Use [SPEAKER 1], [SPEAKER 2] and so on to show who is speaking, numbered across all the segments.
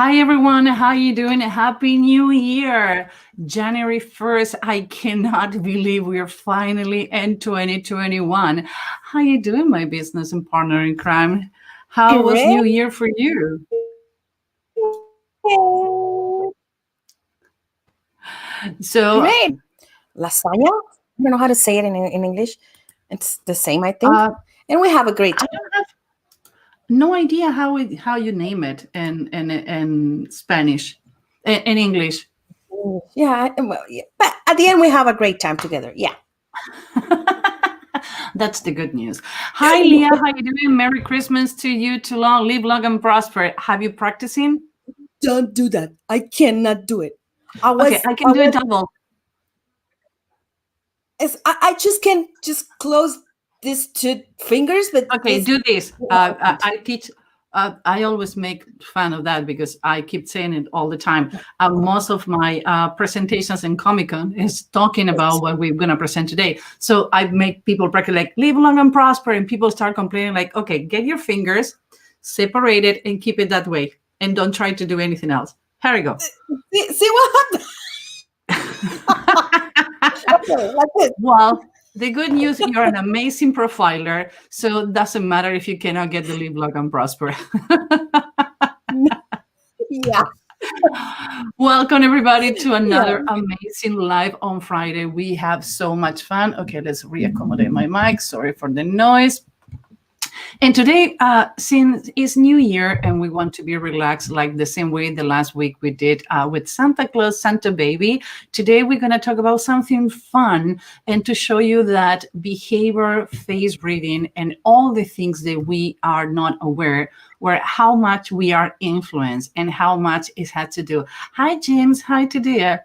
[SPEAKER 1] Hi everyone, how you doing? Happy New Year! January 1st. I cannot believe we're finally in 2021. How you doing, my business and partner in crime? How was
[SPEAKER 2] Great.
[SPEAKER 1] New Year for you? So,
[SPEAKER 2] Great. Lasagna? I don't know how to say it in English. It's the same, I think.
[SPEAKER 1] uh,
[SPEAKER 2] And we have a great
[SPEAKER 1] I
[SPEAKER 2] time.
[SPEAKER 1] don't have no idea how you name it in Spanish, in English.
[SPEAKER 2] Yeah, well, yeah. But at the end, we have a great time together. Yeah.
[SPEAKER 1] That's the good news. Hi, Leah. How you doing? Merry Christmas to you. Too long, live long and prosper. Have you practicing?
[SPEAKER 2] Don't do that. I cannot do it.
[SPEAKER 1] Okay, I can
[SPEAKER 2] I
[SPEAKER 1] do a
[SPEAKER 2] was,
[SPEAKER 1] double.
[SPEAKER 2] I just can just close these two fingers, but
[SPEAKER 1] Okay,
[SPEAKER 2] this.
[SPEAKER 1] do this. I teach. I always make fun of that because I keep saying it all the time. Most of my presentations in Comic Con is talking about what we're going to present today. So I make people practice like live long and prosper, and people start complaining like, okay, get your fingers separated and keep it that way, and don't try to do anything else. Here we go.
[SPEAKER 2] See what happened? Okay, that's it.
[SPEAKER 1] Well, the good news, you're an amazing profiler, so it doesn't matter if you cannot get the live long and prosper.
[SPEAKER 2] Yeah.
[SPEAKER 1] Welcome everybody to
[SPEAKER 2] Yeah.
[SPEAKER 1] another amazing live on Friday. We have so much fun. Okay, let's reaccommodate my mic. Sorry for the noise. And today, since it's New Year and we want to be relaxed, like the same way the last week we did with Santa Claus, Santa Baby, today we're going to talk about something fun and to show you that behavior, face reading, and all the things that we are not aware, where how much we are influenced and how much it had to do. Hi, James. Hi, Tadia.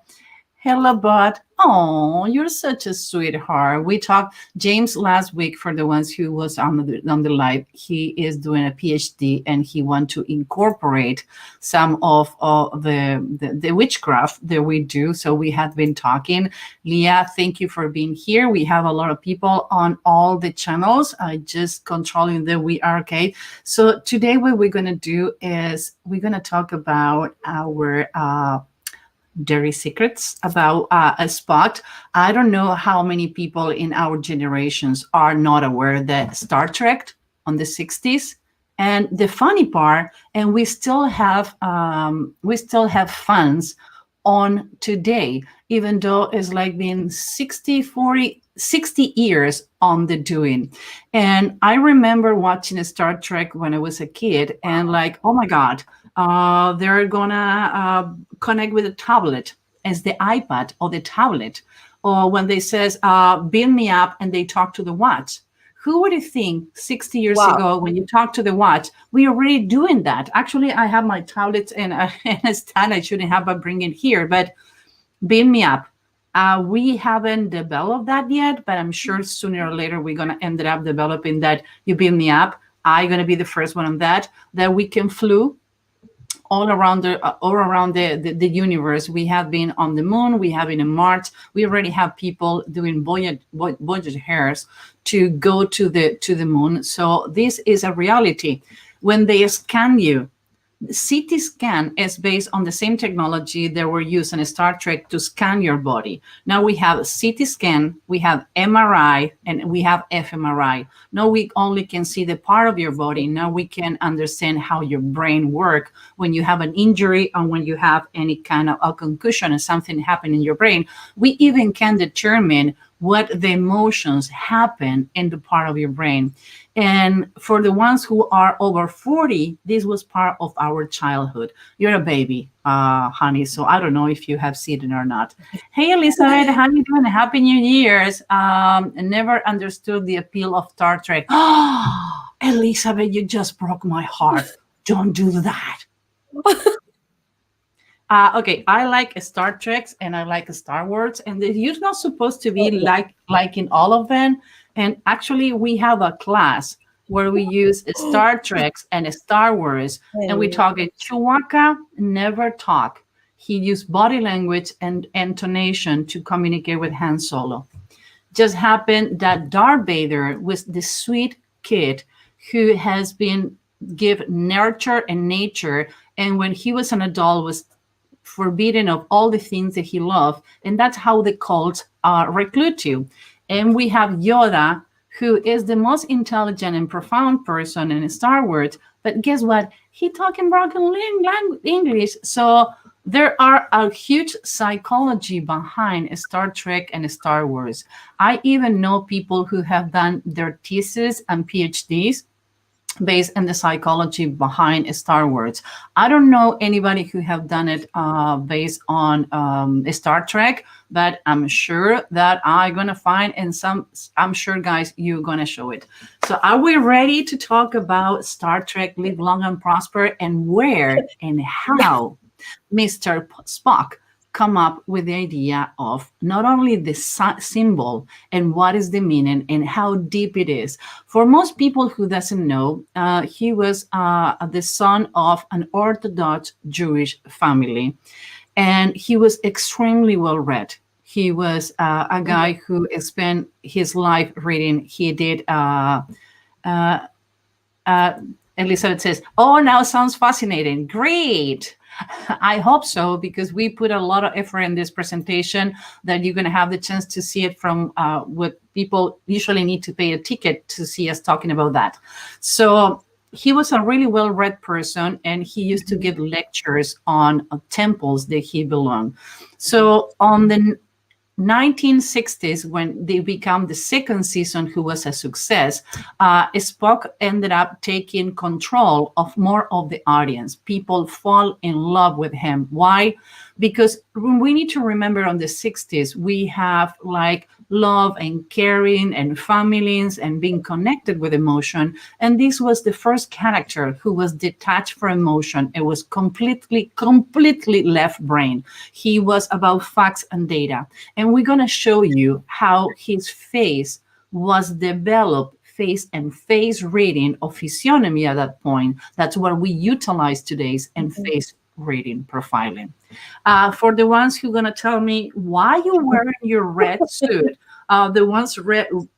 [SPEAKER 1] Hello, bud. Oh, you're such a sweetheart. We talked James last week for the ones who was on the live. He is doing a PhD and he wants to incorporate some of the witchcraft that we do. So we have been talking. Leah, thank you for being here. We have a lot of people on all the channels. I just controlling that we are okay. So today what we're going to do is we're going to talk about our dirty secrets about a Spock. I don't know how many people in our generations are not aware that Star Trek on the 60s. And the funny part, and we still have fans on today, even though it's like been 60, 40, 60 years on the doing. And I remember watching Star Trek when I was a kid and like, oh my God, they're gonna connect with a tablet as the iPad or the tablet, or when they says beam me up and they talk to the watch. Who would you think 60 years ago when you talk to the watch, we are already doing that? Actually, I have my tablets and a stand I shouldn't have, but bring it here. But beam me up. We haven't developed that yet, but I'm sure sooner or later we're going to end up developing that. You beam me up. I'm going to be the first one on that we can flew all around the universe. We have been on the moon. We have been in Mars. We already have people doing Voyager hairs to go to the moon. So this is a reality. When they scan you, CT scan is based on the same technology that were used in Star Trek to scan your body. Now we have CT scan, we have MRI, and we have fMRI. Now we only can see the part of your body. Now we can understand how your brain works when you have an injury and when you have any kind of a concussion and something happened in your brain. We even can determine what the emotions happen in the part of your brain. And for the ones who are over 40, this was part of our childhood. You're a baby, honey, so I don't know if you have seen it or not. Hey, Elizabeth, how you doing? Happy New Year's. Never understood the appeal of Star Trek. Oh, Elizabeth, you just broke my heart. Don't do that. Okay, I like Star Treks and I like Star Wars, and you're not supposed to be like in all of them. And actually, we have a class where we use Star Treks and Star Wars, and we talk. Chewbacca never talk. He used body language and intonation to communicate with Han Solo. Just happened that Darth Vader was the sweet kid who has been give nurture and nature and when he was an adult was forbidden of all the things that he loved, and that's how the cults recruit you. And we have Yoda, who is the most intelligent and profound person in Star Wars, but guess what? He talking broken English. So there are a huge psychology behind Star Trek and Star Wars. I even know people who have done their thesis and PhDs based on the psychology behind Star Wars. I don't know anybody who have done it based on Star Trek, but I'm sure that I'm gonna find, and I'm sure, guys, you're gonna show it. So are we ready to talk about Star Trek Live Long and Prosper, and where and how Mr. Spock come up with the idea of not only the symbol and what is the meaning and how deep it is. For most people who doesn't know, he was the son of an Orthodox Jewish family, and he was extremely well read. He was a guy who spent his life reading. He did Elizabeth says, "Oh, now sounds fascinating. Great." I hope so, because we put a lot of effort in this presentation that you're going to have the chance to see it from what people usually need to pay a ticket to see us talking about that. So he was a really well-read person, and he used to give lectures on temples that he belonged. So on the 1960s, when they become the second season, who was a success, Spock ended up taking control of more of the audience. People fall in love with him. Why? Because we need to remember, on the 60s, we have like love and caring and families and being connected with emotion. And this was the first character who was detached from emotion. It was completely left brain. He was about facts and data. And we're going to show you how his face was developed, face and face reading of physiognomy at that point. That's what we utilize today, and face reading profiling. For the ones who are going to tell me why you're wearing your red suit, the ones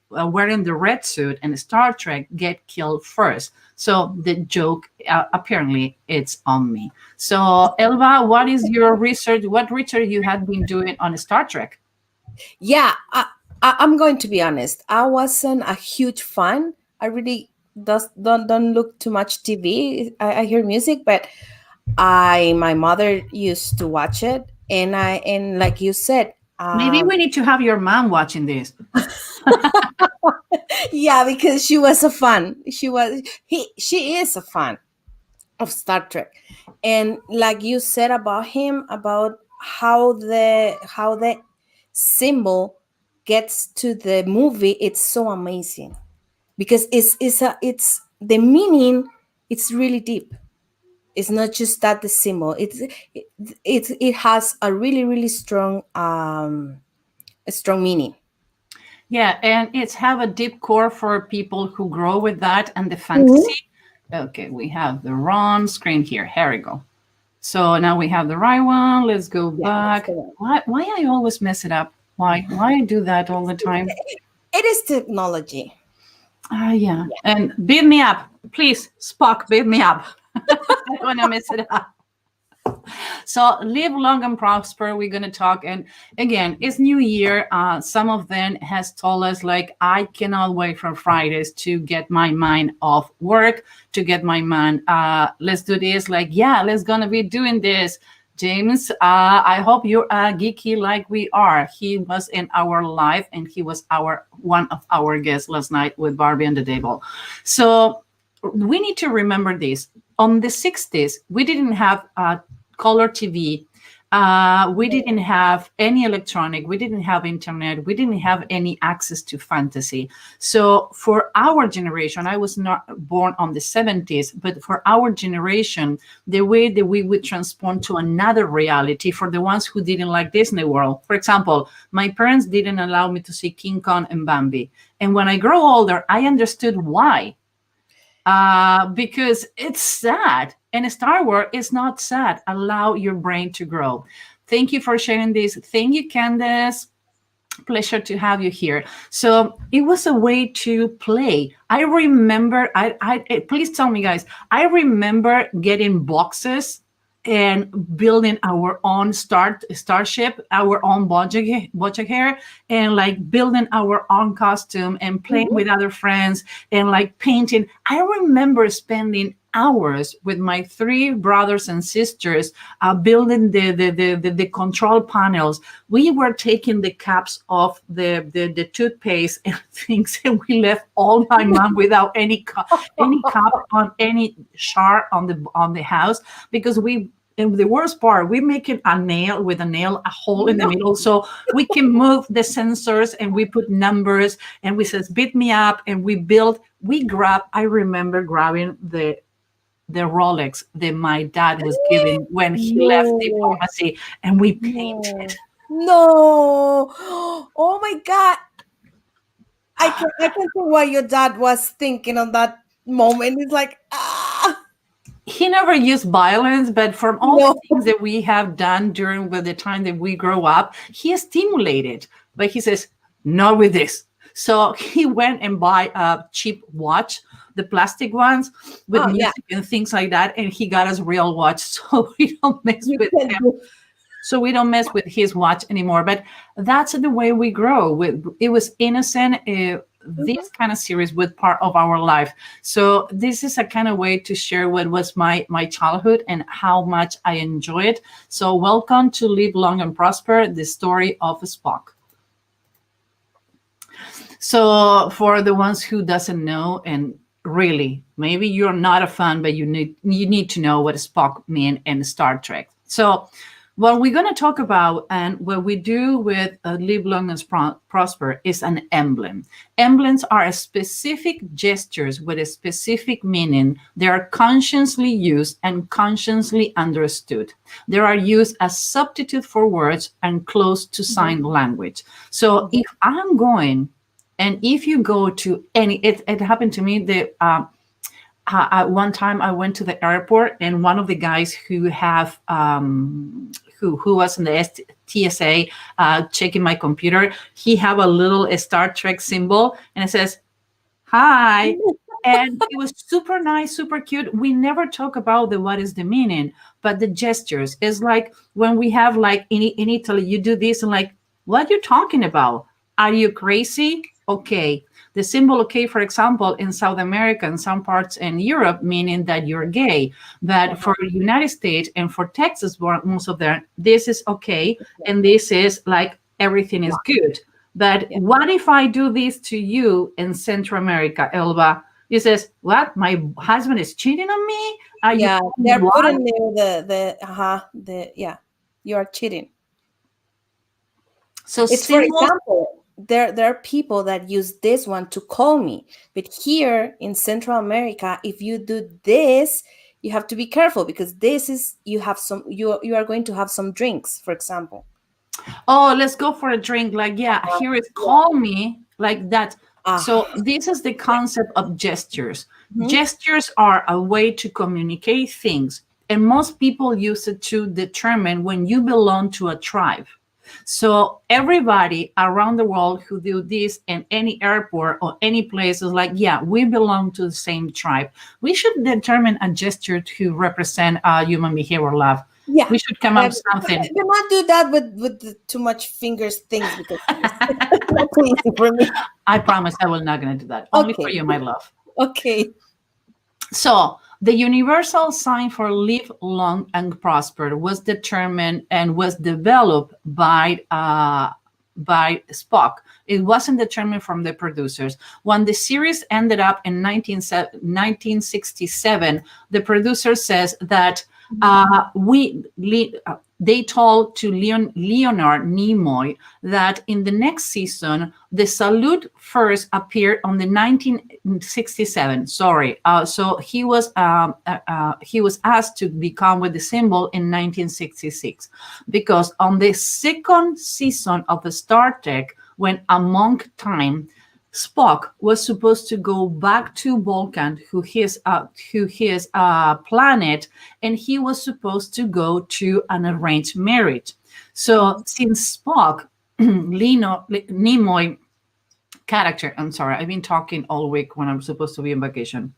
[SPEAKER 1] wearing the red suit in Star Trek get killed first. So the joke, apparently, it's on me. So Elba, what is your research? What research you had been doing on Star Trek?
[SPEAKER 2] Yeah, I'm going to be honest. I wasn't a huge fan. I really don't look too much TV. I hear music, but my mother used to watch it, and like you said,
[SPEAKER 1] maybe we need to have your mom watching this.
[SPEAKER 2] yeah, because she was a fan. She is a fan of Star Trek, and like you said about him, about how the symbol gets to the movie, it's so amazing, because it's the meaning. It's really deep. It's not just that the symbol. It has a really strong a strong meaning.
[SPEAKER 1] Yeah, and it's have a deep core for people who grow with that and the fantasy. Okay, we have the wrong screen here. Here we go. So now we have the right one. Let's go back. Why I always mess it up? Why I do that all the time?
[SPEAKER 2] It is technology.
[SPEAKER 1] Yeah. And beat me up. Please, Spock, beat me up. I don't want to mess it up. So live long and prosper. We're going to talk. And again, it's New Year. Some of them has told us, like, I cannot wait for Fridays to get my mind off work, to get my mind, let's do this. Like, yeah, let's going to be doing this. James, I hope you're geeky like we are. He was in our live, and he was one of our guests last night with Barbie on the table. So we need to remember this. On the 60s, we didn't have color TV. We didn't have any electronic. We didn't have internet. We didn't have any access to fantasy. So for our generation, I was not born on the 70s, but for our generation, the way that we would transform to another reality, for the ones who didn't like Disney World. For example, my parents didn't allow me to see King Kong and Bambi. And when I grow older, I understood why. Because it's sad, and Star Wars is not sad. Allow your brain to grow. Thank you for sharing this. Thank you, Candace. Pleasure to have you here. So it was a way to play. I remember, please tell me, guys, I remember getting boxes and building our own starship, our own Voyager, and like building our own costume and playing with other friends and like painting. I remember spending hours with my 3 brothers and sisters building the control panels. We were taking the caps off the toothpaste and things, and we left all my mom without any cup on any shard on the house, because and the worst part, we make it a hole in the middle, so we can move the sensors, and we put numbers, and we says beat me up, and I remember grabbing the Rolex that my dad was giving when he left the pharmacy, and we painted.
[SPEAKER 2] No. Oh my God. I can see what your dad was thinking on that moment. It's like,
[SPEAKER 1] He never used violence, but from all the things that we have done during the time that we grow up, he stimulated. But he says, not with this. So he went and buy a cheap watch, the plastic ones with music and things like that, and he got us real watch, so we don't mess with him. So we don't mess with his watch anymore. But that's the way we grow. It was innocent. This kind of series was part of our life. So this is a kind of way to share what was my childhood and how much I enjoy it. So welcome to Live Long and Prosper, the story of Spock. So for the ones who doesn't know, and really, maybe you're not a fan, but you need to know what Spock means in Star Trek. So what we're going to talk about and what we do with Live Long and Prosper is an emblem. Emblems are specific gestures with a specific meaning. They are consciously used and consciously understood. They are used as substitute for words and close to sign language. So if I'm going, and if you go to any, it happened to me that one time I went to the airport, and one of the guys who have who was in the TSA checking my computer, he have a little Star Trek symbol, and it says, "Hi." And it was super nice, super cute. We never talk about what is the meaning, but the gestures is like when we have like in Italy, you do this and like, what are you talking about? Are you crazy? Okay. The symbol okay, for example, in South America and some parts in Europe, meaning that you're gay. But for the United States and for Texas, most of them, this is okay. And this is like everything is good. But what if I do this to you in Central America, Elba? You says, what? My husband is cheating on me?
[SPEAKER 2] They're putting you are cheating.
[SPEAKER 1] So
[SPEAKER 2] it's, for example, there are people that use this one to call me, but here in Central America, if you do this, you have to be careful, because this is you are going to have some drinks, for example.
[SPEAKER 1] Oh, let's go for a drink. Like, here is call me, like that. So this is the concept of gestures. Gestures are a way to communicate things, and most people use it to determine when you belong to a tribe. So everybody around the world who do this in any airport or any place is like, we belong to the same tribe. We should determine a gesture to represent human behavior love. Yeah, we should come up with something.
[SPEAKER 2] Do not do that with the too much fingers things, because it's not too easy for me.
[SPEAKER 1] I promise I will not going to do that. Only for you, my love.
[SPEAKER 2] Okay.
[SPEAKER 1] So the universal sign for live long and prosper was determined and was developed by Spock. It wasn't determined from the producers. When the series ended up in 1967, the producer says that they told to Leonard Nimoy that in the next season, the salute first appeared on the 1967. So he was asked to become with the symbol in 1966, because on the second season of the Star Trek, when among time, Spock was supposed to go back to Vulcan, his planet, and he was supposed to go to an arranged marriage. So since Spock, Nimoy character, I'm sorry, I've been talking all week when I'm supposed to be on vacation.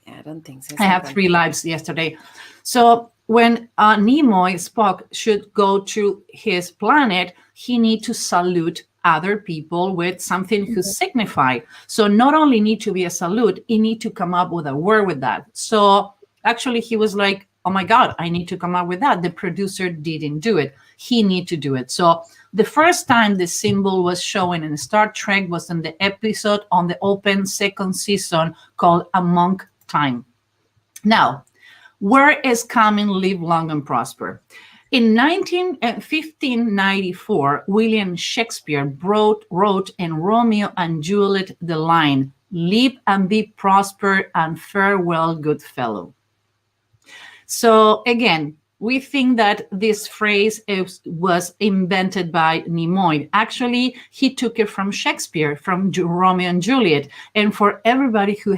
[SPEAKER 2] Yeah, I don't think so.
[SPEAKER 1] I have 3 lives yesterday. So when Nimoy, Spock, should go to his planet, he need to salute other people with something who signify. So not only need to be a salute, he need to come up with a word with that. So actually he was like, oh my God, I need to come up with that. The producer didn't do it. He need to do it. So the first time the symbol was shown in Star Trek was in the episode on the open second season called Among Time. Now, where is coming live long and prosper? In 1594, William Shakespeare wrote in Romeo and Juliet the line, live and be prosper and farewell, good fellow. So again, we think that this phrase was invented by Nimoy. Actually, he took it from Shakespeare, from Romeo and Juliet. And for everybody who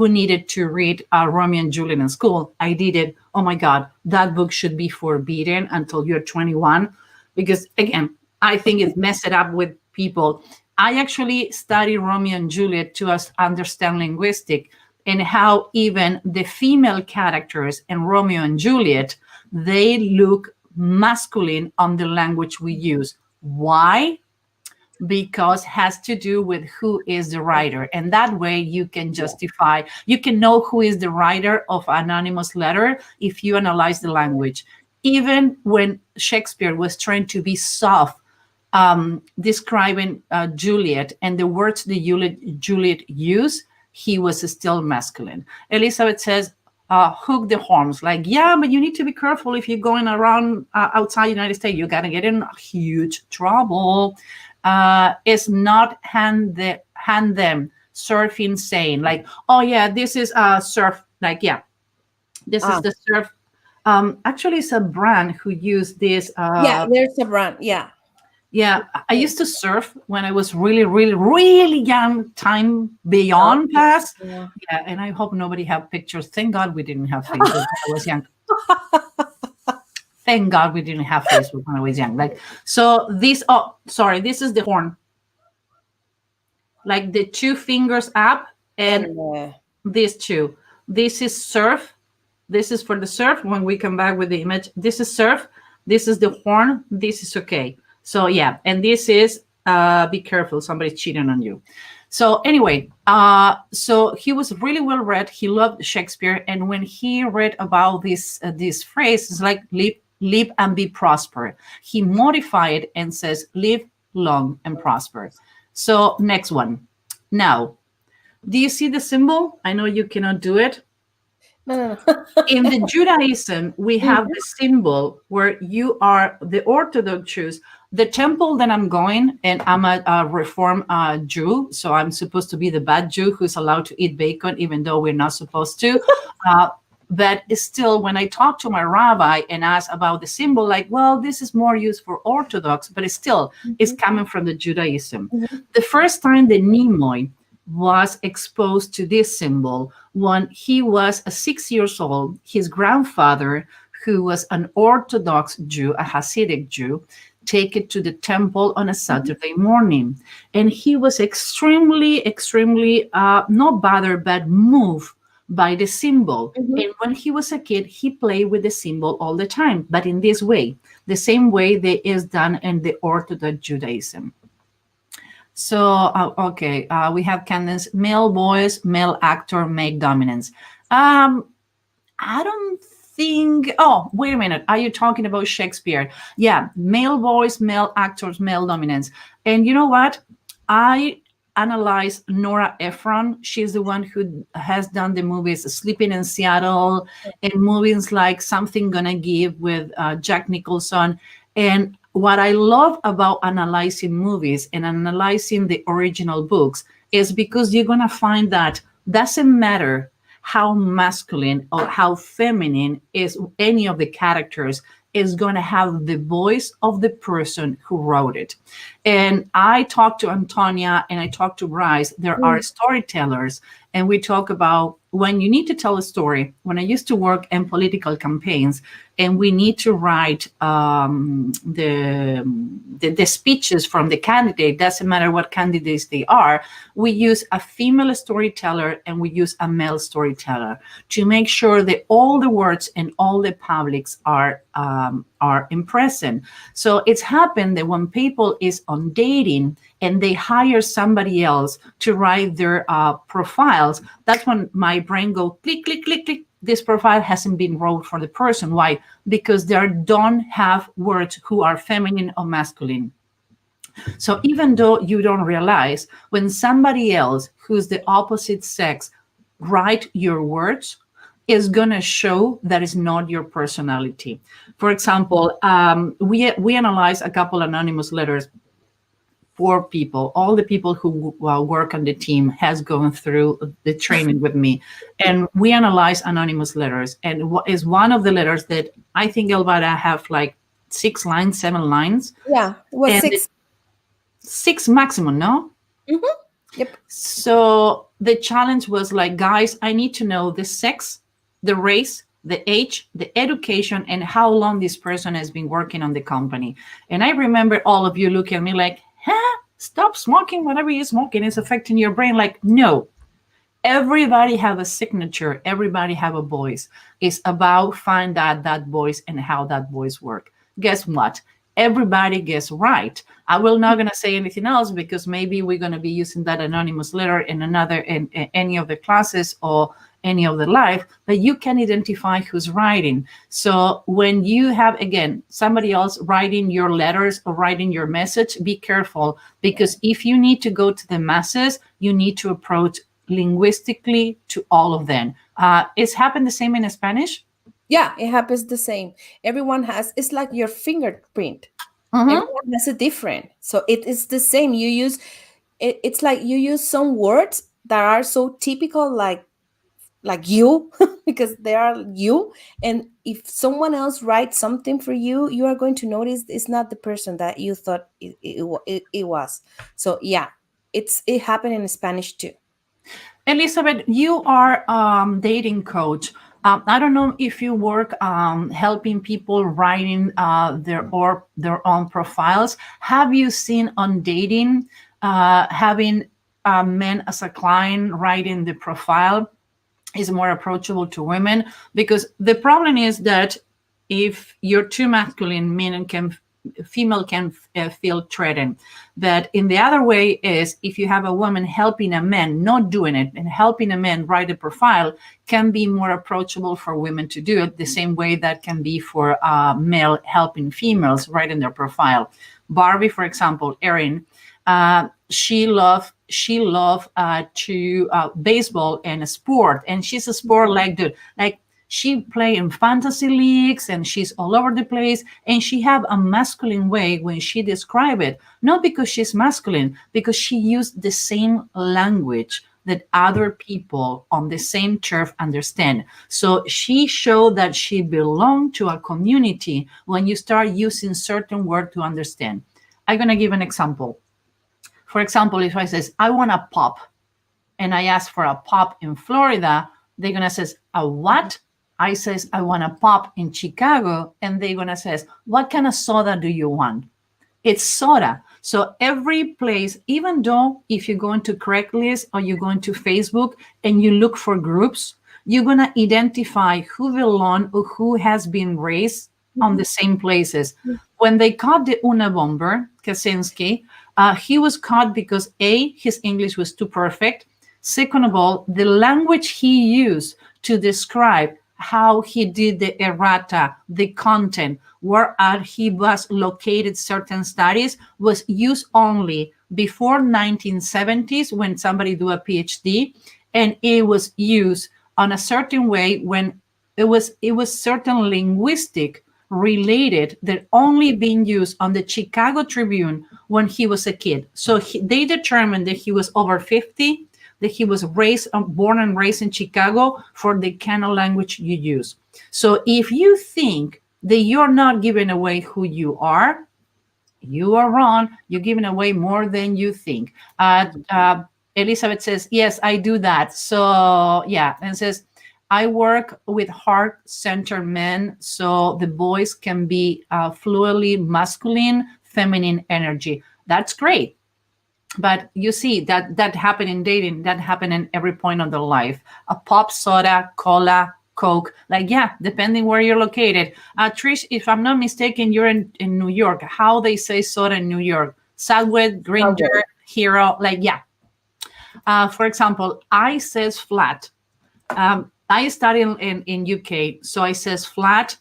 [SPEAKER 1] needed to read Romeo and Juliet in school, I did it. Oh my God, that book should be forbidden until you're 21. Because again, I think it messed it up with people. I actually studied Romeo and Juliet to understand linguistics and how even the female characters in Romeo and Juliet, they look masculine on the language we use. Why? Because has to do with who is the writer. And that way you can justify, you can know who is the writer of anonymous letter if you analyze the language. Even when Shakespeare was trying to be soft, describing Juliet and the words that Juliet used, he was still masculine. Elizabeth says, hook the horns. Like, yeah, but you need to be careful if you're going around outside the United States. You got to get in huge trouble. It's not hand them surfing saying like, oh yeah, this is surf. Like, yeah, this is the surf. Actually, it's a brand who used this.
[SPEAKER 2] Yeah, there's a brand. Yeah.
[SPEAKER 1] Yeah, I used to surf when I was really, really, really young, time beyond past. Yeah, and I hope nobody have pictures. Thank God we didn't have Facebook when I was young. Thank God we didn't have Facebook when I was young. Like, so this, oh, sorry, this is the horn. Like the two fingers up and these two. This is surf. This is for the surf. When we come back with the image, this is surf. This is the horn. This is okay. So yeah, and this is be careful, somebody's cheating on you. So anyway, so he was really well read. He loved Shakespeare, and when he read about this phrase, it's like live and be prosper. He modified it and says live long and prosper. So next one. Now, do you see the symbol? I know you cannot do it.
[SPEAKER 2] No.
[SPEAKER 1] In the Judaism, we have the symbol where you are the Orthodox Jews. The temple that I'm going, and I'm a Reform Jew, so I'm supposed to be the bad Jew who's allowed to eat bacon, even though we're not supposed to. But still, when I talk to my rabbi and ask about the symbol, like, well, this is more used for Orthodox, but it's coming from the Judaism. The first time the Nimoy was exposed to this symbol when he was 6 years old. His grandfather, who was an Orthodox Jew, a Hasidic Jew, take it to the temple on a Saturday morning. And he was extremely, not bothered, but moved by the symbol. And when he was a kid, he played with the symbol all the time, but in this way, the same way that is done in the Orthodox Judaism. So, okay, we have Candace, male voice, male actor, make dominance. I don't think, oh, wait a minute. Are you talking about Shakespeare? Yeah, male voice, male actors, male dominance. And you know what? I analyzed Nora Ephron. She's the one who has done the movies Sleeping in Seattle and movies like Something Gonna Give with Jack Nicholson. And what I love about analyzing movies and analyzing the original books is because you're going to find that doesn't matter how masculine or how feminine is any of the characters, is going to have the voice of the person who wrote it. And I talked to Antonia and I talked to Bryce. There are storytellers, and we talk about when you need to tell a story, when I used to work in political campaigns and we need to write the speeches from the candidate, doesn't matter what candidates they are, we use a female storyteller and we use a male storyteller to make sure that all the words and all the publics are impressive. So it's happened that when people is on dating and they hire somebody else to write their profiles, that's when my brain go click, click, click, click. This profile hasn't been wrote for the person. Why? Because they don't have words who are feminine or masculine. So even though you don't realize, when somebody else who's the opposite sex write your words, is going to show that is not your personality. For example, we analyzed a couple anonymous letters for people. All the people who work on the team has gone through the training with me, and we analyze anonymous letters. And what is one of the letters that I think Elvira have like 6 lines, 7 lines.
[SPEAKER 2] Yeah, it was
[SPEAKER 1] And
[SPEAKER 2] 6.
[SPEAKER 1] 6 maximum, no?
[SPEAKER 2] Yep.
[SPEAKER 1] So the challenge was like, guys, I need to know the sex, the race, the age, the education, and how long this person has been working on the company. And I remember all of you looking at me like, stop smoking. Whatever you're smoking is affecting your brain. Like, no. Everybody have a signature. Everybody have a voice. It's about find out that voice and how that voice work. Guess what? Everybody gets right. I will not going to say anything else because maybe we're going to be using that anonymous letter in any of the classes or any of the life, but you can identify who's writing. So when you have, again, somebody else writing your letters or writing your message, be careful, because if you need to go to the masses, you need to approach linguistically to all of them. It's happened the same in Spanish?
[SPEAKER 2] Yeah, it happens the same. Everyone has, it's like your fingerprint. Everyone has a different. So it is the same. You use, it's like you use some words that are so typical, like you, because they are you. And if someone else writes something for you, you are going to notice it's not the person that you thought it was. So yeah, it happened in Spanish too.
[SPEAKER 1] Elizabeth, you are dating coach. I don't know if you work helping people writing their own profiles. Have you seen on dating having men as a client writing the profile is more approachable to women? Because the problem is that if you're too masculine, female can feel threatened. But in the other way is if you have a woman helping a man, not doing it, and helping a man write a profile can be more approachable for women to do it, the same way that can be for male helping females writing their profile. Barbie, for example, Erin, she loved to baseball and a sport, and she's a sport like dude. Like she play in fantasy leagues and she's all over the place, and she have a masculine way when she describe it, not because she's masculine, because she used the same language that other people on the same turf understand. So she showed that she belonged to a community when you start using certain words to understand. I'm going to give an example. For example, if I says, I want a pop, and I ask for a pop in Florida, they're going to say, a what? I says, I want a pop in Chicago, and they're going to say, what kind of soda do you want? It's soda. So every place, even though if you go into Craigslist or you go into Facebook and you look for groups, you're going to identify who belong or who has been raised on the same places. When they caught the Unabomber, Kaczynski, he was caught because A, his English was too perfect. Second of all, the language he used to describe how he did the errata, the content, where he was located certain studies was used only before 1970s when somebody do a PhD, and it was used on a certain way when it was certain linguistic related that only being used on the Chicago Tribune when he was a kid. So they determined that he was over 50, that he was born and raised in Chicago for the kind of language you use. So if you think that you're not giving away who you are wrong. You're giving away more than you think. Elizabeth says, yes, I do that. So yeah, and says, I work with heart-centered men, so the boys can be fluidly masculine, feminine energy. That's great. But you see that happened in dating, that happened in every point of their life. A pop soda, cola, Coke, like, yeah, depending where you're located. Trish, if I'm not mistaken, you're in New York. How they say soda in New York? Southwood, Gringer, Hero, like, yeah. For example, I says flat. I study in UK, so I says flat,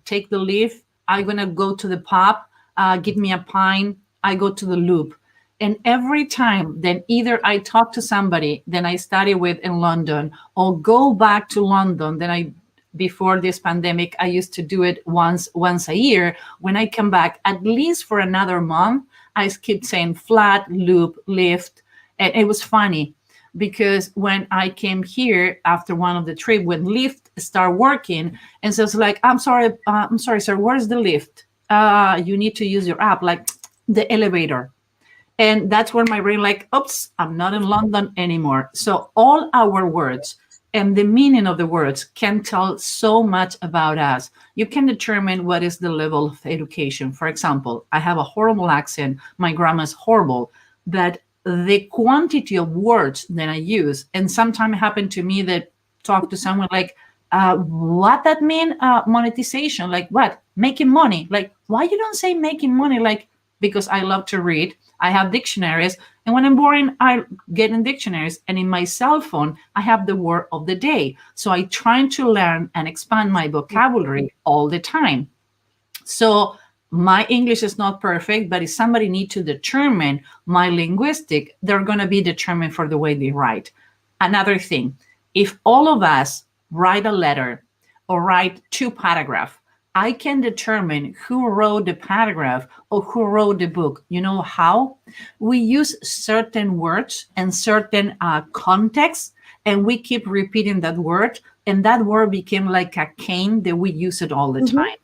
[SPEAKER 1] take the leaf. I'm going to go to the pub, give me a pint. I go to the loop. And every time, then either I talk to somebody, then I study with in London, or go back to London. Then before this pandemic, I used to do it once a year. When I come back, at least for another month, I keep saying flat, loop, lift. And it was funny because when I came here after one of the trip, when lift start working, and so it's like, I'm sorry, sir, where's the lift? You need to use your app, like the elevator. And that's where my brain like, oops, I'm not in London anymore. So all our words and the meaning of the words can tell so much about us. You can determine what is the level of education. For example, I have a horrible accent. My grandma's horrible, but the quantity of words that I use, and sometimes it happened to me that talk to someone like, what that mean? Monetization, like what? Making money. Like, why you don't say making money? Like, because I love to read. I have dictionaries, and when I'm boring, I get in dictionaries. And in my cell phone, I have the word of the day. So I try to learn and expand my vocabulary all the time. So my English is not perfect, but if somebody needs to determine my linguistic, they're going to be determined for the way they write. Another thing, if all of us write a letter or write 2 paragraphs, I can determine who wrote the paragraph or who wrote the book. You know how? We use certain words and certain contexts, and we keep repeating that word, and that word became like a cane that we use it all the time.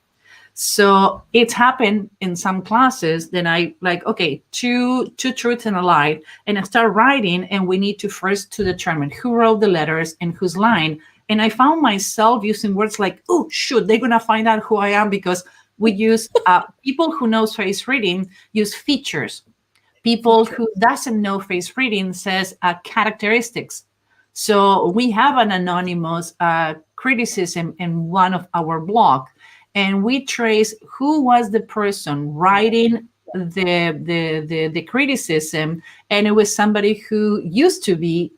[SPEAKER 1] So it's happened in some classes. Then I like, okay, two truths and a lie, and I start writing, and we need to first to determine who wrote the letters and whose line. And I found myself using words like, oh, shoot, they're going to find out who I am, because we use people who knows face reading use features. People who doesn't know face reading says characteristics. So we have an anonymous criticism in one of our blog, and we trace who was the person writing the criticism, and it was somebody who used to be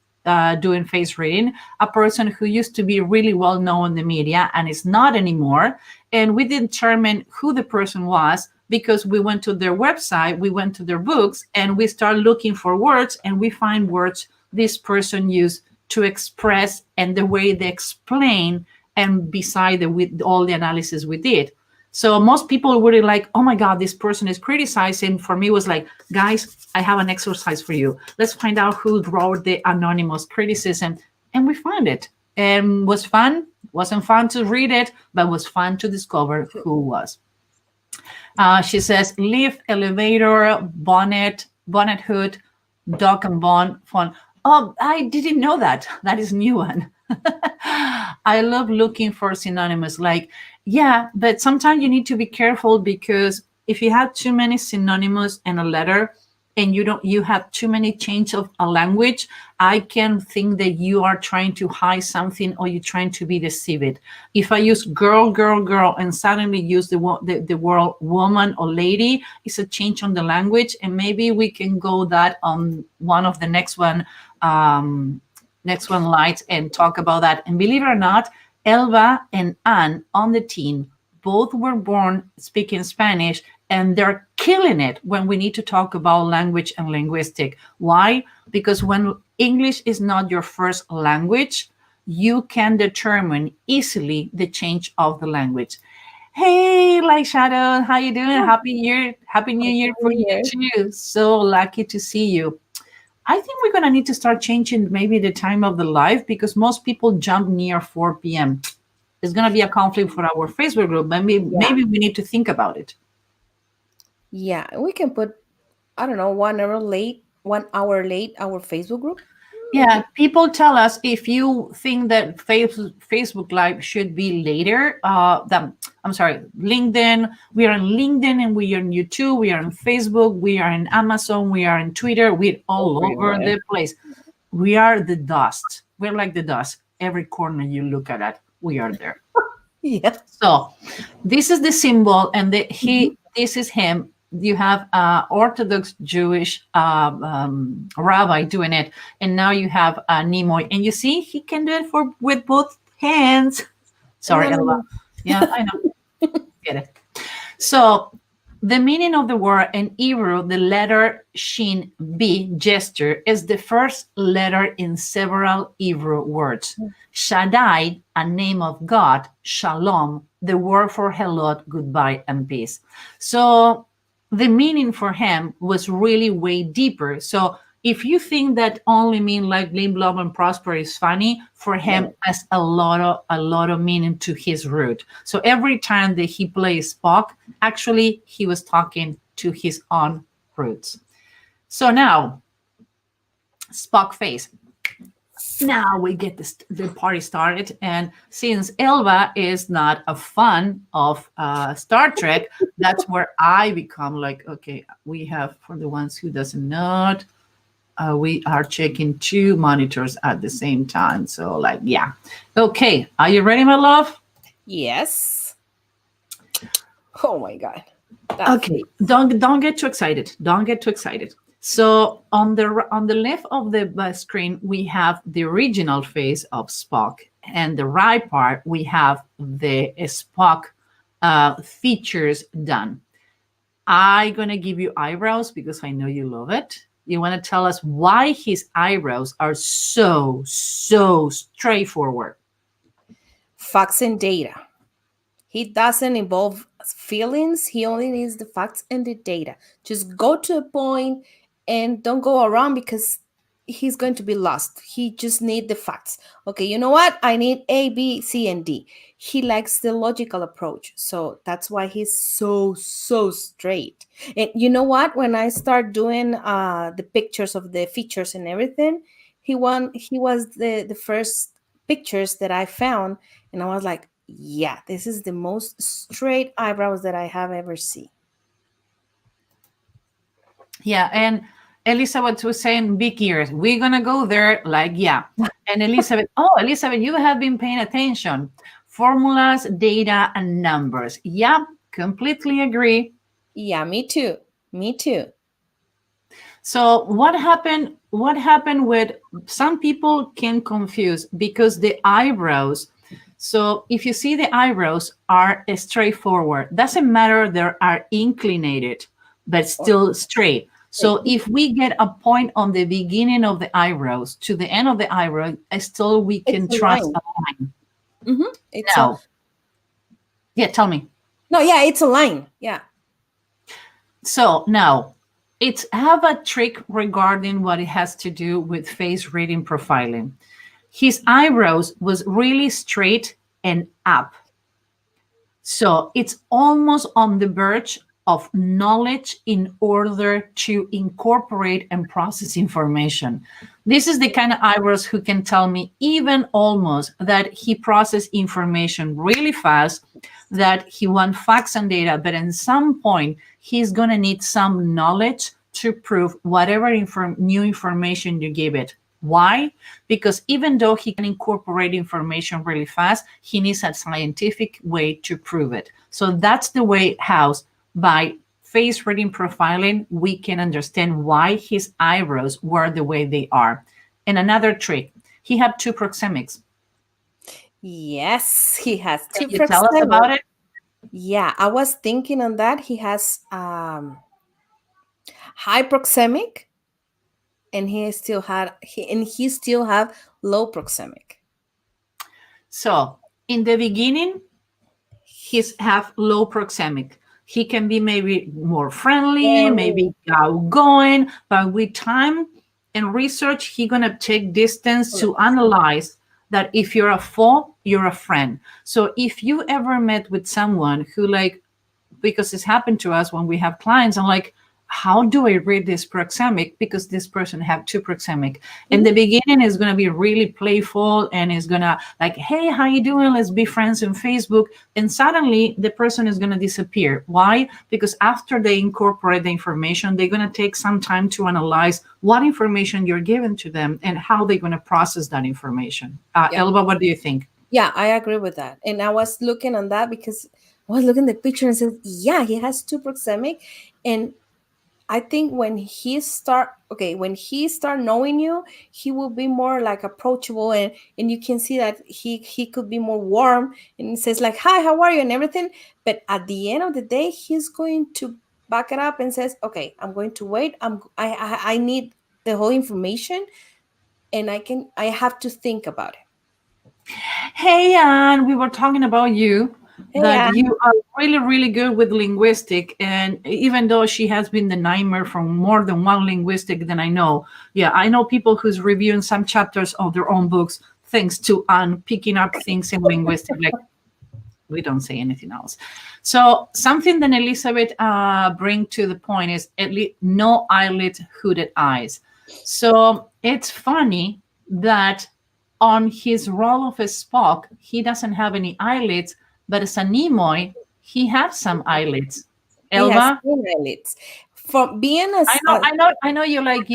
[SPEAKER 1] doing face reading, a person who used to be really well known in the media and is not anymore. And we determined who the person was because we went to their website, we went to their books, and we start looking for words, and we find words this person used to express and the way they explain, and beside with all the analysis we did. So most people were like, oh my God, this person is criticizing. For me, it was like, guys, I have an exercise for you. Let's find out who wrote the anonymous criticism. And we found it. And it was fun. Wasn't fun to read it, but it was fun to discover who it was. She says, lift, elevator, bonnet hood, dog and bone, phone. Oh, I didn't know that. That is a new one. I love looking for synonymous. Like, yeah, but sometimes you need to be careful, because if you have too many synonymous in a letter and you have too many change of a language, I can think that you are trying to hide something, or you're trying to be deceived. If I use girl, girl, girl, and suddenly use the word woman or lady, it's a change on the language, and maybe we can go that on one of the next one lights and talk about that. And believe it or not, Elva and Anne on the team both were born speaking Spanish, and they're killing it when we need to talk about language and linguistic. Why? Because when English is not your first language, you can determine easily the change of the language. Hey, like Shadow, how you doing? Happy New Year for you too. So lucky to see you. I think we're going to need to start changing maybe the time of the live, because most people jump near 4 p.m. It's going to be a conflict for our Facebook group, but maybe we need to think about it.
[SPEAKER 2] Yeah, we can put, I don't know, 1 hour late 1 hour late our Facebook group.
[SPEAKER 1] Yeah, people tell us if you think that Facebook Live should be later. I'm sorry, LinkedIn. We are on LinkedIn and we are on YouTube. We are on Facebook. We are in Amazon. We are on Twitter. We're all over the place. We are the dust. We're like the dust. Every corner you look at it, we are there.
[SPEAKER 2] Yeah.
[SPEAKER 1] So this is the symbol, and this is him. You have Orthodox Jewish rabbi doing it, and now you have Nimoy, and you see he can do it with both hands. Sorry, Elva. Yeah, I know. Get it. So the meaning of the word in Hebrew, the letter Shin B, gesture, is the first letter in several Hebrew words. Shaddai, a name of God. Shalom, the word for hello, goodbye, and peace. So the meaning for him was really way deeper. So if you think that only mean like Emblems and prosperous is funny, for him has a lot of meaning to his root. So every time that he plays Spock, actually he was talking to his own roots. So now, Spock face. Now we get the party started, and since Elva is not a fan of Star Trek, that's where I become like, okay, we have, for the ones who doesn't know it, we are checking 2 monitors at the same time. So like, yeah. Okay, are you ready, my love?
[SPEAKER 2] Yes. Oh my God.
[SPEAKER 1] Okay, don't get too excited. Don't get too excited. So on the left of the screen, we have the original face of Spock, and the right part we have the Spock features done. I'm gonna give you eyebrows because I know you love it. You want to tell us why his eyebrows are so straightforward?
[SPEAKER 2] Facts and data. He doesn't involve feelings. He only needs the facts and the data. Just go to a point and don't go around because he's going to be lost. He just need the facts. Okay, you know what? I need A, B, C, and D. He likes the logical approach. So that's why he's so straight. And you know what? When I start doing the pictures of the features and everything, he was the first pictures that I found, and I was like, yeah, this is the most straight eyebrows that I have ever seen.
[SPEAKER 1] Yeah, and Elizabeth was saying big ears. We're gonna go there, like, yeah. And Elizabeth, you have been paying attention. Formulas, data, and numbers. Yeah, completely agree.
[SPEAKER 2] Yeah, me too. Me too.
[SPEAKER 1] So what happened with some people can confuse because the eyebrows. So if you see the eyebrows are straightforward, doesn't matter they are inclinated, but still straight. So if we get a point on the beginning of the eyebrows to the end of the eyebrow, still we can trust a line.
[SPEAKER 2] Mm-hmm.
[SPEAKER 1] Yeah, tell me.
[SPEAKER 2] No, yeah, it's a line. Yeah.
[SPEAKER 1] So now, it's have a trick regarding what it has to do with face reading profiling. His eyebrows was really straight and up. So it's almost on the verge of knowledge in order to incorporate and process information. This is the kind of eyebrows who can tell me even almost that he processed information really fast, that he wants facts and data, but at some point he's going to need some knowledge to prove whatever new information you give it. Why? Because even though he can incorporate information really fast, he needs a scientific way to prove it. So that's the way how by face reading profiling, we can understand why his eyebrows were the way they are. And another trick, he had 2 proxemics.
[SPEAKER 2] Yes, he has 2
[SPEAKER 1] proxemics. Can you tell us about it?
[SPEAKER 2] Yeah, I was thinking on that. He has high proxemic, and he still have low proxemic.
[SPEAKER 1] So in the beginning, he's have low proxemic. He can be maybe more friendly, maybe outgoing, but with time and research, he's gonna take distance to analyze that if you're a foe, you're a friend. So if you ever met with someone who, like, because it's happened to us when we have clients, I'm like, how do I read this proxemic? Because this person have two proxemic. In
[SPEAKER 2] Mhm.
[SPEAKER 1] the beginning, is going to be really playful and is going to like, hey, how you doing? Let's be friends on Facebook. And suddenly the person is going to disappear. Why? Because after they incorporate the information, they're going to take some time to analyze what information you're giving to them and how they're going to process that information.
[SPEAKER 2] Yeah.
[SPEAKER 1] Elba, what do you think?
[SPEAKER 2] Yeah, I agree with that. And I was looking on that because I was looking at the picture and said, yeah, he has two proxemic. And I think when he start knowing you, he will be more like approachable, and you can see that he could be more warm and he says like, hi, how are you, and everything. But at the end of the day, he's going to back it up and says, okay, I'm going to wait. I need the whole information, and I have to think about it.
[SPEAKER 1] Hey, Anne, we were talking about you,
[SPEAKER 2] Hey,
[SPEAKER 1] that you are really, really good with linguistic. And even though she has been the nightmare from more than one linguistic than I know, yeah, I know people who's reviewing some chapters of their own books thanks to Anne picking up things in linguistic, like we don't say anything else. So something that Elizabeth bring to the point is at least no eyelid, hooded eyes. So it's funny that on his role of a Spock, he doesn't have any eyelids, but as a Nimoy, he has some eyelids.
[SPEAKER 2] he has
[SPEAKER 1] Elva,
[SPEAKER 2] thin eyelids. From being as
[SPEAKER 1] I know like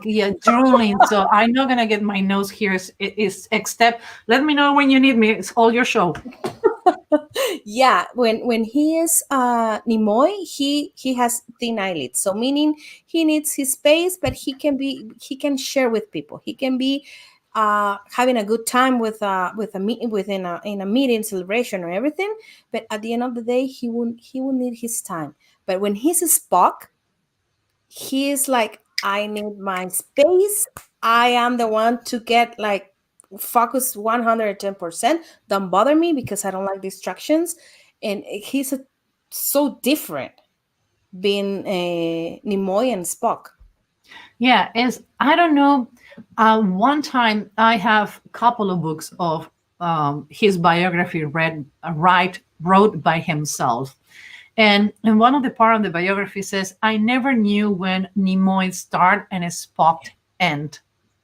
[SPEAKER 1] yeah, drooling. So I'm not gonna get my nose here. Is except let me know when you need me. It's all your show.
[SPEAKER 2] yeah, when he is Nimoy, he has thin eyelids, so meaning he needs his space, but he can share with people. He can be having a good time with a meeting within a in a meeting celebration or everything, but at the end of the day he will need his time. But when he's a Spock, he is like, I need my space. I am the one to get like focus 110%. Don't bother me because I don't like distractions. And he's so different being Nimoy and Spock.
[SPEAKER 1] Yeah, is I don't know. One time I have a couple of books of his biography wrote by himself, and in one of the part of the biography says, "I never knew when Nimoy start and Spock end."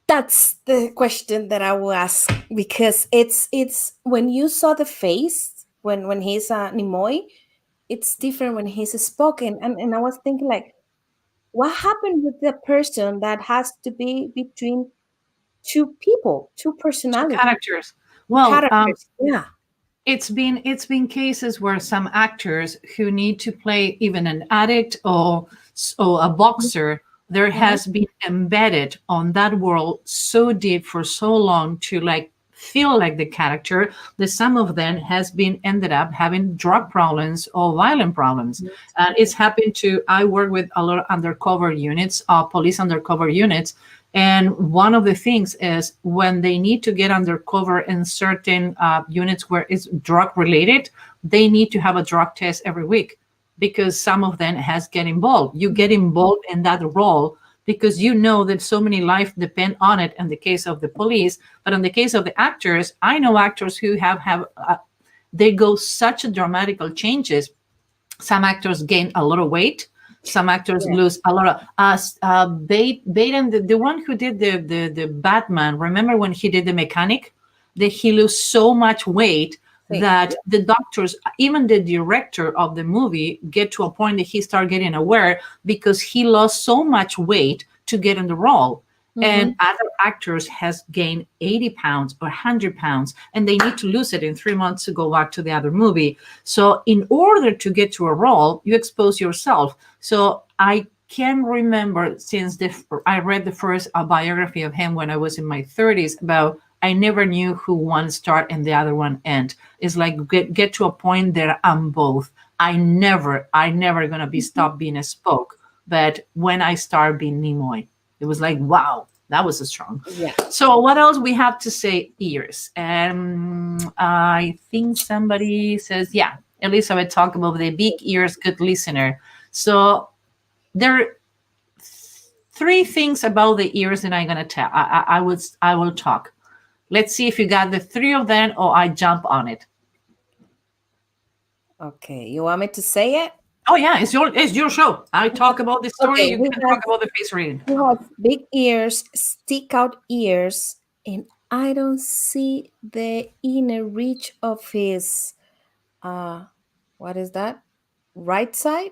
[SPEAKER 2] That's the question that I will ask, because it's when you saw the face when he's Nimoy, it's different when he's a Spock. And I was thinking like, what happened with the person that has to be between two people, two
[SPEAKER 1] Two
[SPEAKER 2] personalities,
[SPEAKER 1] characters. Well,
[SPEAKER 2] characters? Yeah.
[SPEAKER 1] it's been cases where some actors who need to play even an addict or a boxer, there
[SPEAKER 2] Mhm.
[SPEAKER 1] has been embedded on that world so deep for so long to like feel like the character that some of them has been ended up having drug problems or violent problems. And it's happened to, I work with a lot of undercover units, police undercover units, and one of the things is when they need to get undercover in certain units where it's drug related, they need to have a drug test every week because some of them has get involved. You get involved in that role because you know that so many lives depend on it in the case of the police. But in the case of the actors, I know actors who have they go such a dramatical changes. Some actors gain a lot of weight. Some actors
[SPEAKER 2] Yeah.
[SPEAKER 1] lose a lot of Baden, the one who did the Batman. Remember when he did the mechanic? That he lose so much weight
[SPEAKER 2] Sí.
[SPEAKER 1] that the doctors, even the director of the movie, get to a point that he start getting aware because he lost so much weight to get in the role. And
[SPEAKER 2] Mhm.
[SPEAKER 1] other actors has gained 80 pounds or 100 pounds, and they need to lose it in 3 months to go back to the other movie. So in order to get to a role, you expose yourself. So I can remember since I read the first biography of him when I was in my 30s about I never knew who one start and the other one end. It's like get to a point that I'm both. I never gonna be stopped being a Spock. But when I start being Nimoy, it was like, wow, that was a strong.
[SPEAKER 2] Yeah.
[SPEAKER 1] So what else we have to say? Ears. I think somebody says, yeah, Elizabeth talked about the big ears, good listener. So there are three things about the ears that I'm gonna tell. I will talk. Let's see if you got the three of them or I jump on it.
[SPEAKER 2] Okay. You want me to say it?
[SPEAKER 1] Oh yeah, it's your show. I talk about the story.
[SPEAKER 2] Okay,
[SPEAKER 1] You can talk about the face reading.
[SPEAKER 2] he has big ears, stick out ears, and I don't see the inner reach of his what is that? Right side?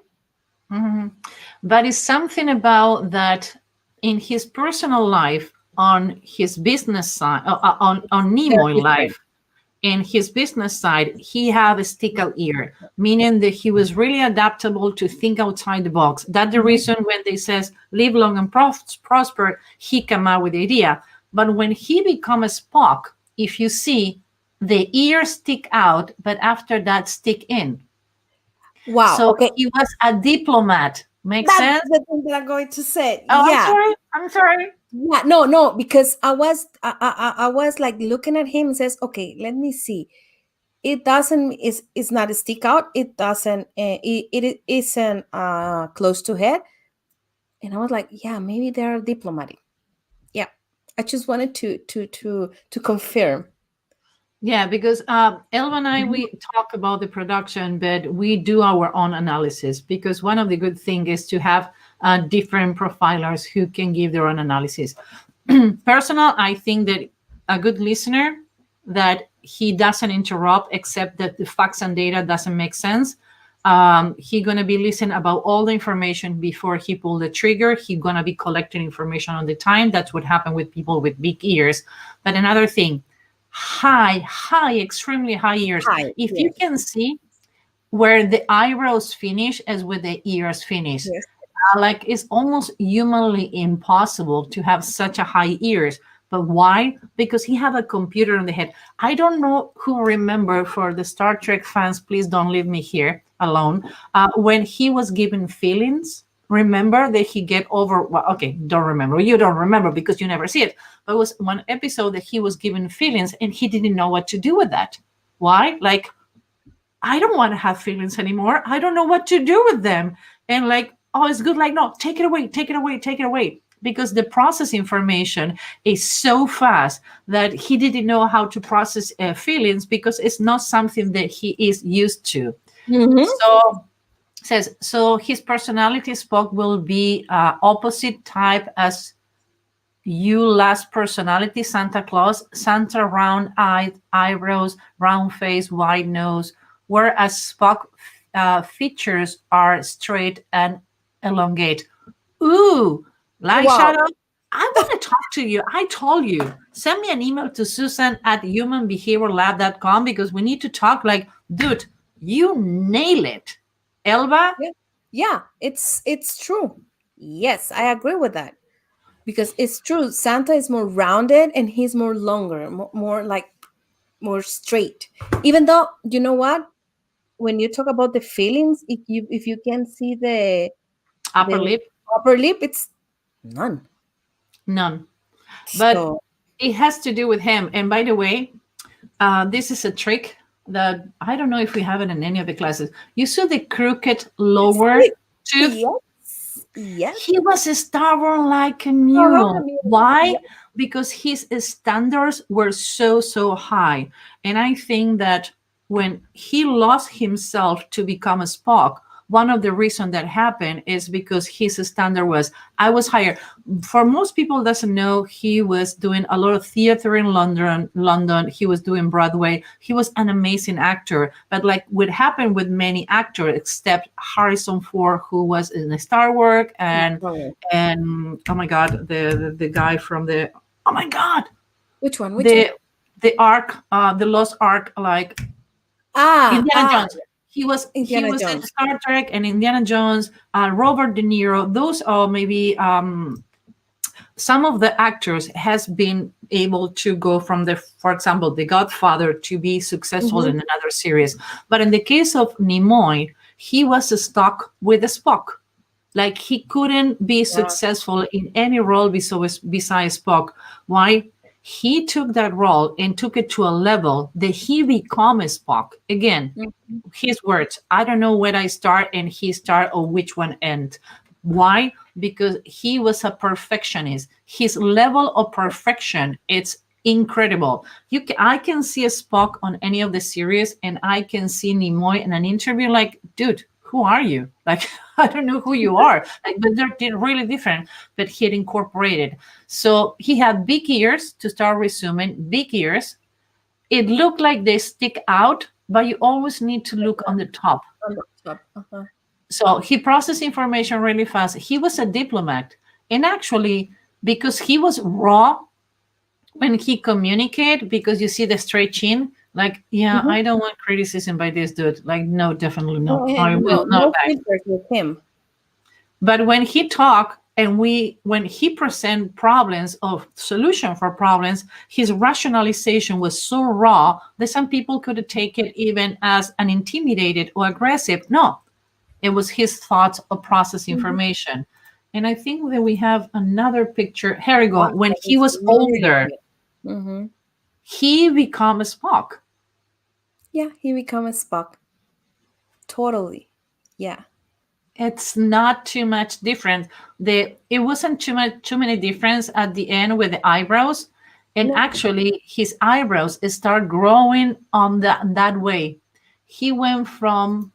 [SPEAKER 1] But it's something about that in his personal life, on his business side, on
[SPEAKER 2] They're
[SPEAKER 1] Nimoy
[SPEAKER 2] different.
[SPEAKER 1] life, in his business side, he had a stick out ear, meaning that he was really adaptable to think outside the box. That's the reason when they says live long and prosper, he came out with the idea. But when he become a Spock, if you see, the ears stick out, but after that stick in.
[SPEAKER 2] Wow.
[SPEAKER 1] So
[SPEAKER 2] Okay.
[SPEAKER 1] he was a diplomat. Makes
[SPEAKER 2] That's
[SPEAKER 1] sense?
[SPEAKER 2] the thing that I'm going to say.
[SPEAKER 1] Oh, I'm
[SPEAKER 2] Yeah.
[SPEAKER 1] sorry. I'm sorry.
[SPEAKER 2] Yeah. No, no, because I was like looking at him and says, okay, let me see. It doesn't it's not a stick out. It doesn't it isn't close to head. And I was like, yeah, maybe they're diplomatic. Yeah. I just wanted to confirm.
[SPEAKER 1] Yeah, because Elva and I, we talk about the production, but we do our own analysis because one of the good things is to have different profilers who can give their own analysis. Personal, I think that a good listener, that he doesn't interrupt except that the facts and data doesn't make sense. He gonna be listening about all the information before he pull the trigger. He gonna be collecting information on the time. That's what happened with people with big ears. But another thing, high, extremely high ears.
[SPEAKER 2] Hi.
[SPEAKER 1] If you
[SPEAKER 2] Yes.
[SPEAKER 1] can see where the eyebrows finish as with the ears finish,
[SPEAKER 2] Yes.
[SPEAKER 1] like it's almost humanly impossible to have such a high ears. But why? Because he had a computer on the head. I don't know who remember, for the Star Trek fans, please don't leave me here alone. When he was given feelings, remember that he get over, well, okay, don't remember. You don't remember because you never see it. But it was one episode that he was given feelings and he didn't know what to do with that. Why? Like, I don't want to have feelings anymore. I don't know what to do with them. And like, oh, it's good. Like, no, take it away, take it away, take it away. Because the process information is so fast that he didn't know how to process feelings because it's not something that he is used to.
[SPEAKER 2] Mm-hmm.
[SPEAKER 1] So says, so his personality Spock will be opposite type as you last personality, Santa Claus, Santa round eyebrows, round face, wide nose, whereas Spock features are straight and elongate. Ooh, like
[SPEAKER 2] Wow.
[SPEAKER 1] Shadow, I want to talk to you. I told you, send me an email to Susan at humanbehaviorlab.com because we need to talk. Like, dude, you nail it. Elba,
[SPEAKER 2] Yeah. Yeah, it's true. Yes, I agree with that. Because it's true, Santa is more rounded and he's more longer, more like more straight. Even though, you know what? When you talk about the feelings, if you can see
[SPEAKER 1] upper
[SPEAKER 2] the
[SPEAKER 1] lip,
[SPEAKER 2] upper lip, it's none.
[SPEAKER 1] none. But
[SPEAKER 2] So
[SPEAKER 1] it has to do with him. And by the way, this is a trick that I don't know if we have it in any of the classes. You saw the crooked lower tooth.
[SPEAKER 2] yes, yes.
[SPEAKER 1] He was stubborn like a
[SPEAKER 2] Around
[SPEAKER 1] mule.
[SPEAKER 2] me.
[SPEAKER 1] Why?
[SPEAKER 2] Yeah.
[SPEAKER 1] Because his standards were so high. And I think that when he lost himself to become a Spock, one of the reasons that happened is because his standard was, I was higher. For most people doesn't know, he was doing a lot of theater in London. He was doing Broadway. He was an amazing actor. But like what happened with many actors, except Harrison Ford, who was in the Star Wars, and
[SPEAKER 2] Oh.
[SPEAKER 1] oh my God, the guy from the, oh my God,
[SPEAKER 2] Which one? Which one?
[SPEAKER 1] the Ark, the Lost Ark, like
[SPEAKER 2] Ah,
[SPEAKER 1] Indiana Jones. He
[SPEAKER 2] Indiana
[SPEAKER 1] was in
[SPEAKER 2] Jones.
[SPEAKER 1] Star Trek and Indiana Jones. Robert De Niro. Those are maybe some of the actors has been able to go from the, for example, The Godfather to be successful
[SPEAKER 2] Mhm.
[SPEAKER 1] in another series. But in the case of Nimoy, he was stuck with a Spock. Like he couldn't be
[SPEAKER 2] Yeah.
[SPEAKER 1] successful in any role besides Spock. Why? He took that role and took it to a level that he became a Spock. Again,
[SPEAKER 2] Mhm.
[SPEAKER 1] his words, I don't know where I start and he start or which one end. Why? Because he was a perfectionist. His level of perfection, it's incredible. I can see a Spock on any of the series and I can see Nimoy in an interview like, dude, who are you? Like, I don't know who you are. Like, but they're really different, but he had incorporated. So he had big ears, to start resuming, big ears. It looked like they stick out, but you always need to look on the top.
[SPEAKER 2] On the top. Uh-huh.
[SPEAKER 1] So he processed information really fast. He was a diplomat. And actually, because he was raw when he communicated, because you see the straight chin, like, yeah, I don't want criticism by this dude. Like, no, definitely no. I will not.
[SPEAKER 2] No filters with him.
[SPEAKER 1] But when he talked and when he present problems or solution for problems, his rationalization was so raw that some people could take it even as an intimidated or aggressive. No, it was his thoughts or process information. And I think that we have another picture. Here we go. When he was older, he became a Spock.
[SPEAKER 2] Yeah, he became a Spock. Totally. Yeah.
[SPEAKER 1] It's not too much different. It wasn't too many difference at the end with the eyebrows. And actually his eyebrows start growing on that way. He went from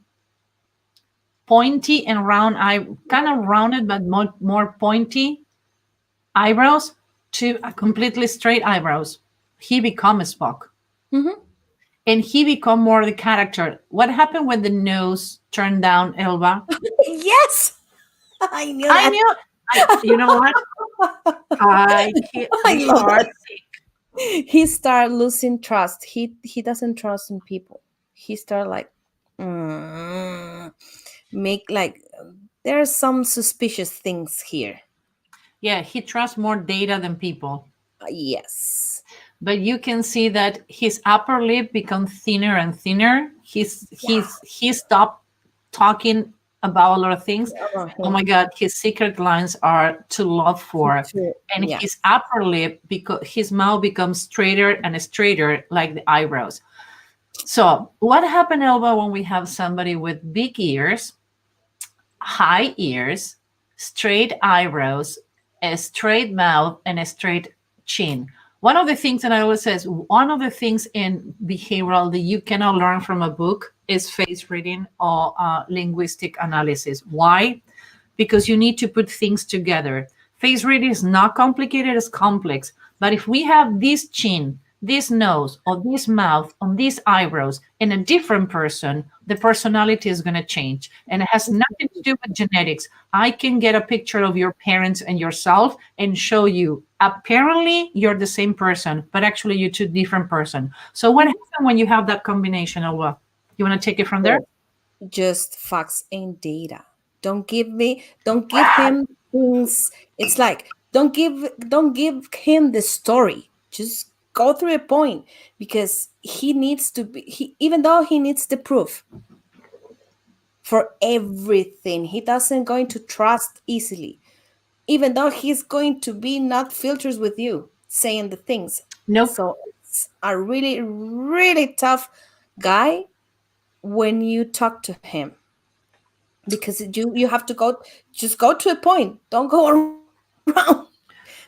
[SPEAKER 1] pointy and round kind of rounded but more pointy eyebrows to a completely straight eyebrows. He became a Spock. And he become more the character. What happened when the nose turned down, Elba?
[SPEAKER 2] Yes, I knew that.
[SPEAKER 1] You know what? I
[SPEAKER 2] love that. He started losing trust. He doesn't trust in people. He started like make like there are some suspicious things here.
[SPEAKER 1] Yeah, he trusts more data than people.
[SPEAKER 2] Yes.
[SPEAKER 1] But you can see that his upper lip becomes thinner and thinner. He stopped talking about a lot of things. Oh my God, his secret lines are to love for. And his upper lip, because his mouth becomes straighter and straighter like the eyebrows. So what happened, Elba, when we have somebody with big ears, high ears, straight eyebrows, a straight mouth, and a straight chin? One of the things that I always say is one of the things in behavioral that you cannot learn from a book is face reading or linguistic analysis. Why? Because you need to put things together. Face reading is not complicated, it's complex. But if we have this chin, this nose, or this mouth, on these eyebrows in a different person, the personality is going to change. And it has nothing to do with genetics. I can get a picture of your parents and yourself and show you, apparently you're the same person, but actually you're two different person. So what happens when you have that combination of what? You want to take it from there?
[SPEAKER 2] Just facts and data. Don't give him things. It's like don't give him the story. Just go through a point, because he needs to be, even though he needs the proof for everything, he doesn't going to trust easily, even though he's going to be not filters with you saying the things.
[SPEAKER 1] Nope.
[SPEAKER 2] So it's a really, really tough guy when you talk to him, because you have to go to a point. Don't go around,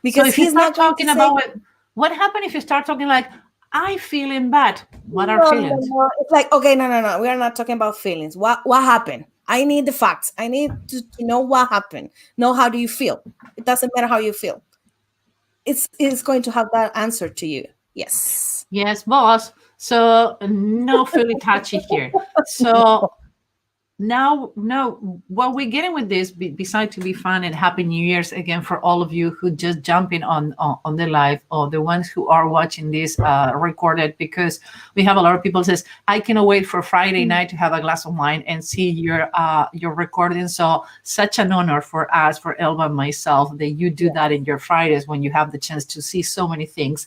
[SPEAKER 2] because
[SPEAKER 1] so if he's not talking about it. What happened if you start talking like, I feeling bad? What are feelings?
[SPEAKER 2] No. It's like, okay, no. We are not talking about feelings. What happened? I need the facts. I need to know what happened. Know how do you feel? It doesn't matter how you feel. It's going to have that answer to you. Yes.
[SPEAKER 1] Yes, boss. So no Philly touchy here. So now what we're getting with this, besides to be fun, and happy New Year's again for all of you who just jump in on the live, or the ones who are watching this recorded, because we have a lot of people says, I cannot wait for Friday night to have a glass of wine and see your recording. So such an honor for us, for Elba and myself, that you do that in your Fridays when you have the chance to see so many things.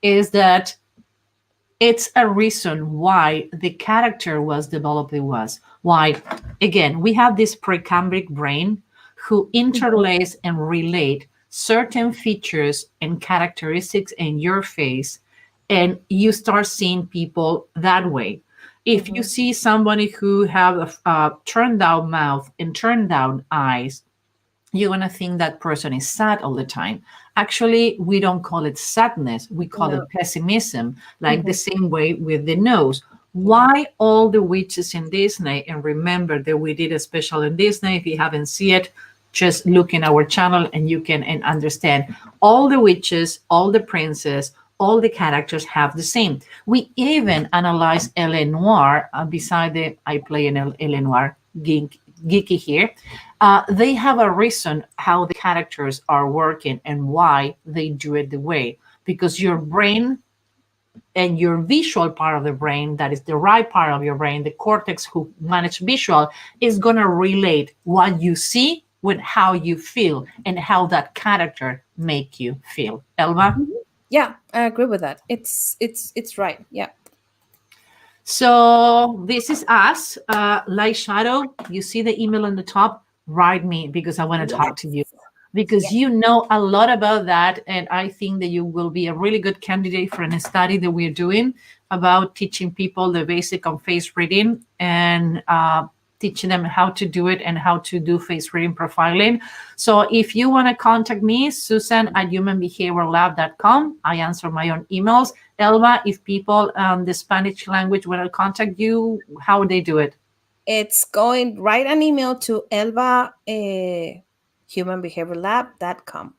[SPEAKER 1] Is that it's a reason why the character was developed it was. Why? Again, we have this precambric brain who interlace and relate certain features and characteristics in your face, and you start seeing people that way. If you see somebody who have a turned down mouth and turned down eyes, you're going to think that person is sad all the time. Actually, we don't call it sadness. We call it pessimism, like the same way with the nose. Why all the witches in Disney? And remember that we did a special in Disney. If you haven't seen it, just look in our channel and you can and understand. All the witches, all the princes, all the characters have the same. We even analyze L.A. Noir beside the I play an L.A. Noir geeky here. They have a reason how the characters are working and why they do it the way. Because your brain and your visual part of the brain, that is the right part of your brain, the cortex who manage visual, is going to relate what you see with how you feel and how that character make you feel. Elba?
[SPEAKER 2] Yeah, I agree with that. It's right. Yeah.
[SPEAKER 1] So this is us. Light Shadow, you see the email on the top? Write me because I want to talk to you. Because you know a lot about that, and I think that you will be a really good candidate for a study that we're doing about teaching people the basic on face reading and teaching them how to do it and how to do face reading profiling. So if you want to contact me, Susan at humanbehaviorlab.com. I answer my own emails. Elba, if people the Spanish language want to contact you, how would they do it?
[SPEAKER 2] It's going, write an email to Elba, humanbehaviorlab.com.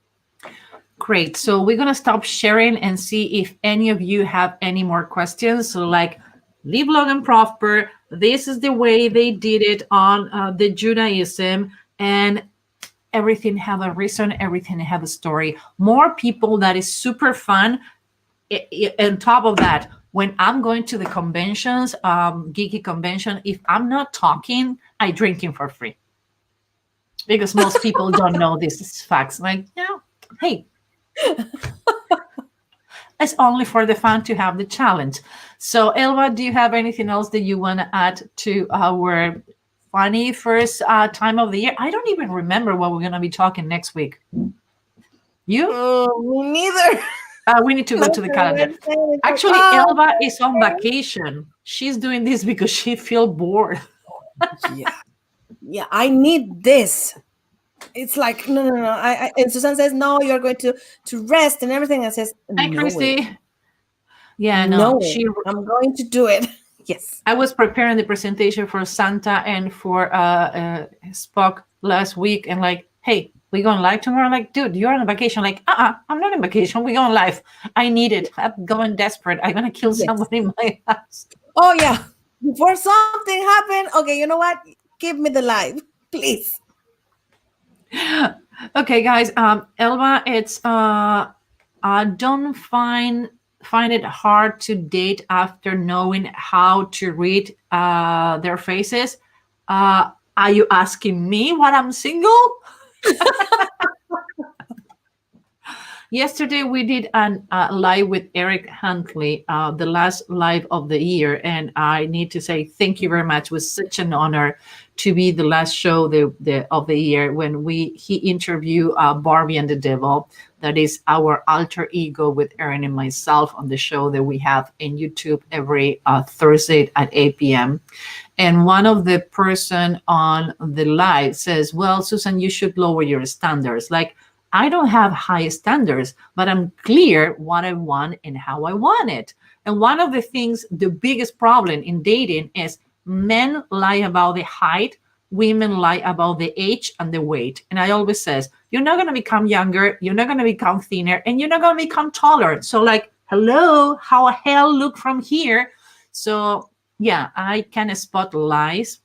[SPEAKER 1] Great. So we're going to stop sharing and see if any of you have any more questions. So like, live long and prosper. This is the way they did it on the Judaism, and everything have a reason, everything have a story. More people, that is super fun. On top of that, when I'm going to the conventions, geeky convention, if I'm not talking, I drinking for free. Because most people don't know these facts. Like, yeah, hey, it's only for the fun to have the challenge. So, Elba, do you have anything else that you want to add to our funny first time of the year? I don't even remember what we're going to be talking next week. You?
[SPEAKER 2] Me neither.
[SPEAKER 1] We need to go to the calendar. Actually, Elba is on vacation. She's doing this because she feels bored.
[SPEAKER 2] Yeah, I need this. It's like no. And Susan says no. You're going to rest and everything. And says
[SPEAKER 1] Hi,
[SPEAKER 2] no
[SPEAKER 1] Christy.
[SPEAKER 2] way.
[SPEAKER 1] Yeah, no.
[SPEAKER 2] I'm going to do it. Yes.
[SPEAKER 1] I was preparing the presentation for Santa and for Spock last week, and like, hey, we going live tomorrow? Like, dude, you're on vacation. Like, I'm not on vacation. We going live. I need it. I'm going desperate. I'm gonna kill somebody in my house.
[SPEAKER 2] Oh yeah. Before something happened. Okay, you know what? Give me the live, please.
[SPEAKER 1] Okay, guys. Elba, it's don't find it hard to date after knowing how to read their faces. Are you asking me what I'm single? Yesterday we did a live with Eric Huntley, the last live of the year, and I need to say thank you very much. It was such an honor to be the last show of the year when he interviewed Barbie and the Devil. That is our alter ego with Erin and myself on the show that we have in YouTube every Thursday at 8 p.m. And one of the person on the live says, well, Susan, you should lower your standards. Like, I don't have high standards, but I'm clear what I want and how I want it. And one of the things, the biggest problem in dating is men lie about the height, women lie about the age and the weight. And I always says, you're not going to become younger, you're not going to become thinner, and you're not going to become taller. So like, hello, how hell look from here? So yeah, I can spot lies.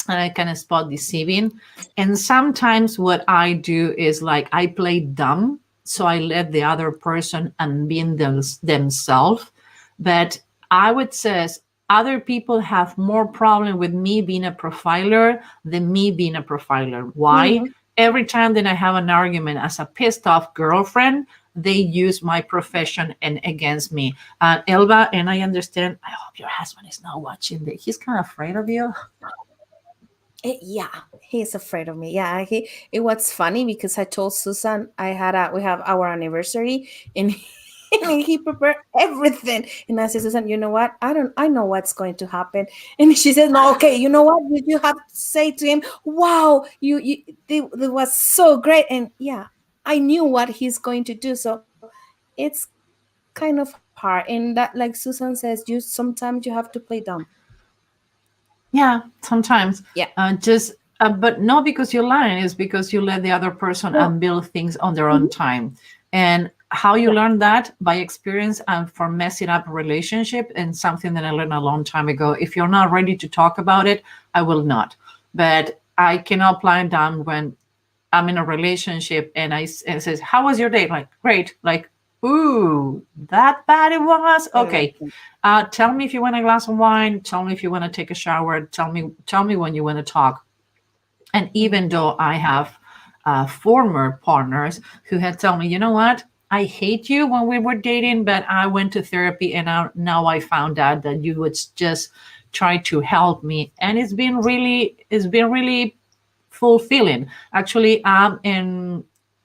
[SPEAKER 1] And I can spot deceiving. And sometimes what I do is like I play dumb. So I let the other person and being themselves. But I would say other people have more problem with me being a profiler than me being a profiler. Why? Mm-hmm. Every time that I have an argument as a pissed off girlfriend, they use my profession and against me. Elba, and I understand, I hope your husband is not watching this. He's kind of afraid of you.
[SPEAKER 2] Yeah, he's afraid of me. Yeah, it was funny because I told Susan we have our anniversary and he prepared everything. And I said, Susan, you know what? I know what's going to happen. And she said, no, okay, you know what? You have to say to him, wow, it was so great. And yeah, I knew what he's going to do. So it's kind of hard part. And that, like Susan says, sometimes you have to play dumb.
[SPEAKER 1] Yeah, sometimes.
[SPEAKER 2] Yeah.
[SPEAKER 1] But not because you're lying, it's because you let the other person build things on their own time. And how you learn that? By experience and for messing up a relationship, and something that I learned a long time ago. If you're not ready to talk about it, I will not. But I cannot play dumb when I'm in a relationship and it says, how was your day? Like, great. Like, ooh, that bad it was? Okay. Tell me if you want a glass of wine. Tell me if you want to take a shower. Tell me when you want to talk. And even though I have former partners who had told me, you know what? I hate you when we were dating, but I went to therapy and now I found out that you would just try to help me. And it's been really fulfilling. Actually,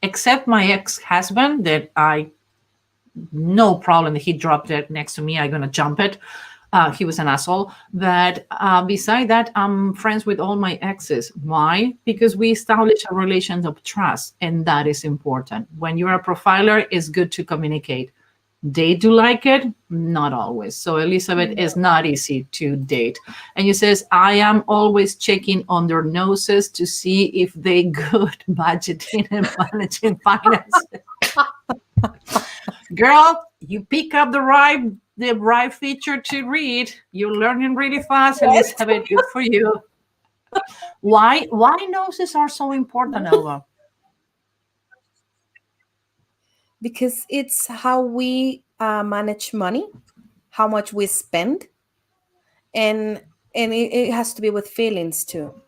[SPEAKER 1] except my ex-husband, that I no problem. He dropped it next to me, I'm gonna jump it. He was an asshole. But beside that, I'm friends with all my exes. Why? Because we establish a relation of trust, and that is important. When you're a profiler, it's good to communicate. They do like it, not always. So Elizabeth is not easy to date. And you says, I am always checking on their noses to see if they good budgeting and managing finances. Girl, you pick up the right feature to read. You're learning really fast, Elizabeth. Good for you. Why noses are so important, Elva?
[SPEAKER 2] Because it's how we manage money, how much we spend, and it has to be with feelings too.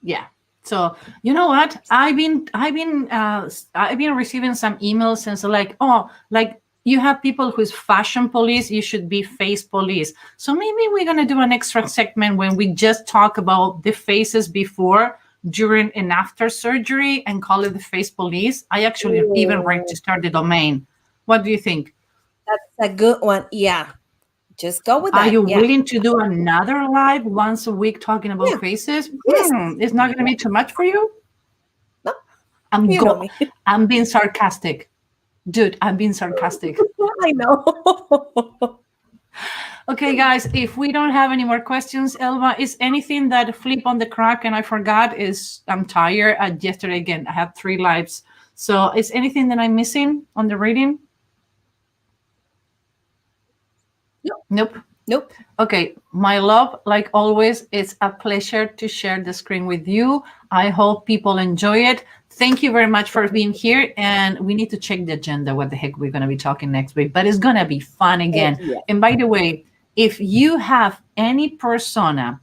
[SPEAKER 1] Yeah. So you know what? I've been receiving some emails since like you have people who's fashion police, you should be face police. So maybe we're gonna do an extra segment when we just talk about the faces before, during, and after surgery and call it the face police. I actually even registered the domain. What do you think?
[SPEAKER 2] That's a good one. Yeah. Just go with that.
[SPEAKER 1] Are you willing to do another live once a week talking about faces?
[SPEAKER 2] Yes.
[SPEAKER 1] It's not going to be too much for you?
[SPEAKER 2] No.
[SPEAKER 1] I'm being sarcastic. Dude, I'm being sarcastic.
[SPEAKER 2] I know.
[SPEAKER 1] Okay, guys, if we don't have any more questions, Elva, is anything that flip on the crack and I forgot? I'm tired. Yesterday, again, I had 3 lives. So is anything that I'm missing on the reading? Nope. Okay, my love, like always, it's a pleasure to share the screen with you. I hope people enjoy it. Thank you very much for being here. And we need to check the agenda, what the heck we're going to be talking next week. But it's going to be fun again. And by the way, if you have any persona,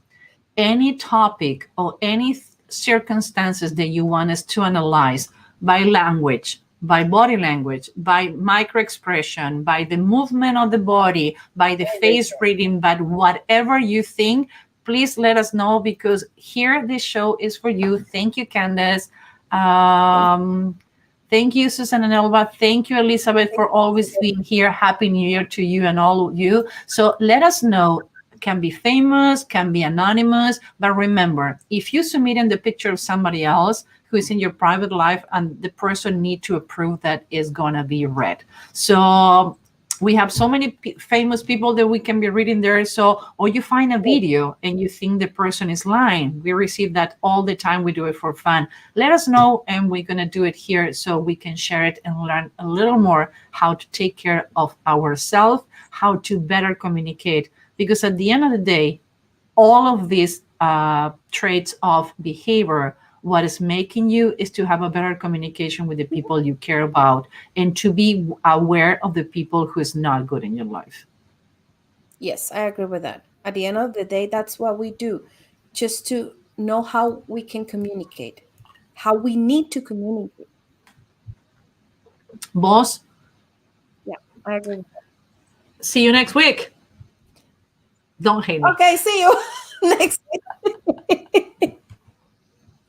[SPEAKER 1] any topic, or any circumstances that you want us to analyze by language, by body language, by micro expression, by the movement of the body, by the face reading, but whatever you think, please let us know, because here this show is for you. Thank you, Candace. Thank you, Susan and Elva. Thank you, Elizabeth, for always being here. Happy New Year to you and all of you. So let us know. Can be famous, can be anonymous, but remember, if you submit in the picture of somebody else who is in your private life, and the person need to approve, that is gonna be read. So we have so many famous people that we can be reading there. So, or you find a video and you think the person is lying. We receive that all the time. We do it for fun. Let us know, and we're gonna do it here so we can share it and learn a little more how to take care of ourselves, how to better communicate. Because at the end of the day, all of these traits of behavior, what is making you is to have a better communication with the people you care about, and to be aware of the people who is not good in your life.
[SPEAKER 2] Yes, I agree with that. At the end of the day, that's what we do, just to know how we can communicate, how we need to communicate.
[SPEAKER 1] Boss,
[SPEAKER 2] Yeah, I agree with that.
[SPEAKER 1] see you next week. Don't hate me.
[SPEAKER 2] Okay, see you next week.